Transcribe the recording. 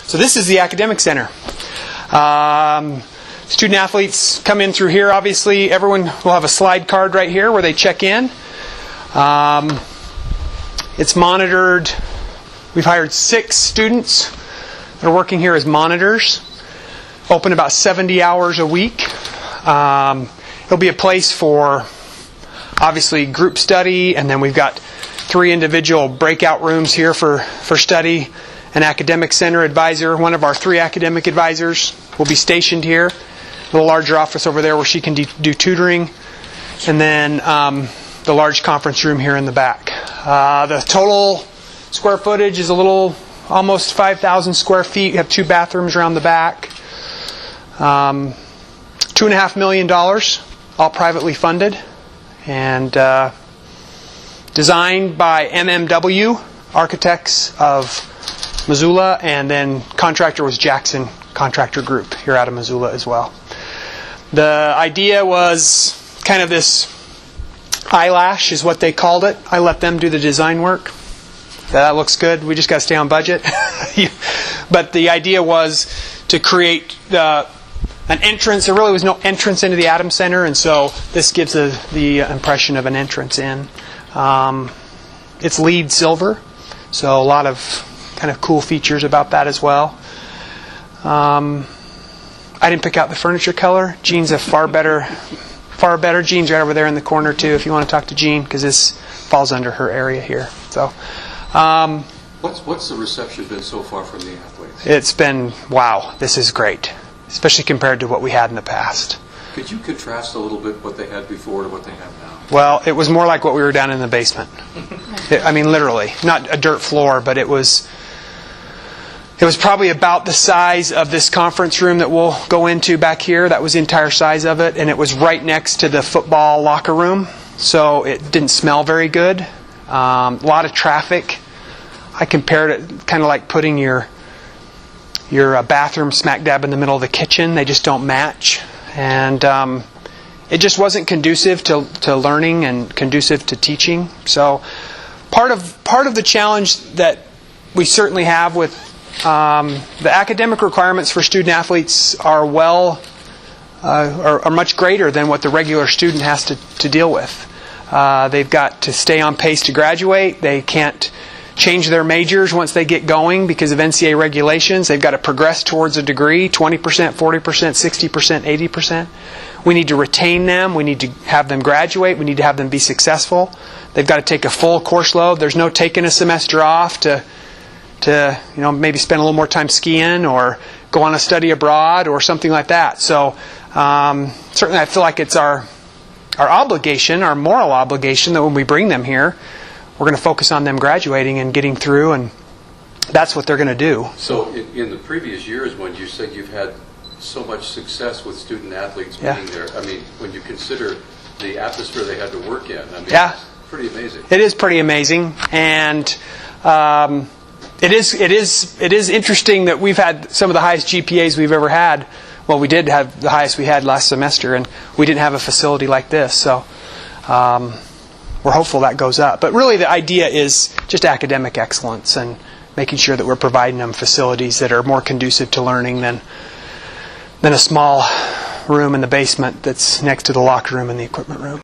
So this is the academic center. Student athletes come in through here. Obviously, everyone will have a slide card right here where they check in. It's monitored. We've hired 6 students that are working here as monitors. Open about 70 hours a week. It'll be a place for, obviously, group study, and then we've got 3 individual breakout rooms here for study. An academic center advisor, one of our 3 academic advisors, will be stationed here. A little larger office over there where she can do tutoring. And then the large conference room here in the back. The total square footage is almost 5,000 square feet. You have 2 bathrooms around the back. $2.5 million, all privately funded. And designed by MMW, architects of Missoula, and then contractor was Jackson Contractor Group here out of Missoula as well. The idea was kind of this eyelash is what they called it. I let them do the design work. That looks good. We just got to stay on budget. But the idea was to create an entrance. There really was no entrance into the Adams Center, and so this gives the impression of an entrance in. It's LEED silver, so a lot of kind of cool features about that as well. I didn't pick out the furniture color. Jean's a far better. Jean's right over there in the corner too. If you want to talk to Jean, because this falls under her area here. So, what's the reception been so far from the athletes? It's been wow. This is great, especially compared to what we had in the past. Could you contrast a little bit what they had before to what they have now? Well, it was more like what we were down in the basement. I mean, literally, not a dirt floor, but it was probably about the size of this conference room that we'll go into back here. That was the entire size of it, and it was right next to the football locker room, so it didn't smell very good. A lot of traffic. I compared it kind of like putting your bathroom smack dab in the middle of the kitchen. They just don't match. And it just wasn't conducive to learning and conducive to teaching. So part of the challenge that we certainly have with the academic requirements for student athletes are much greater than what the regular student has to deal with. They've got to stay on pace to graduate. They can't change their majors once they get going because of NCAA regulations. They've got to progress towards a degree, 20%, 40%, 60%, 80%. We need to retain them. We need to have them graduate. We need to have them be successful. They've got to take a full course load. There's no taking a semester off to maybe spend a little more time skiing or go on a study abroad or something like that. So certainly I feel like it's our obligation, our moral obligation, that when we bring them here, we're going to focus on them graduating and getting through, and that's what they're going to do. So in the previous years when you said you've had so much success with student athletes being there, I mean, when you consider the atmosphere they had to work in, I mean, it's pretty amazing. It is pretty amazing, and it is interesting that we've had some of the highest GPAs we've ever had. Well, we did have the highest we had last semester, and we didn't have a facility like this, so we're hopeful that goes up. But really the idea is just academic excellence and making sure that we're providing them facilities that are more conducive to learning than a small room in the basement that's next to the locker room and the equipment room.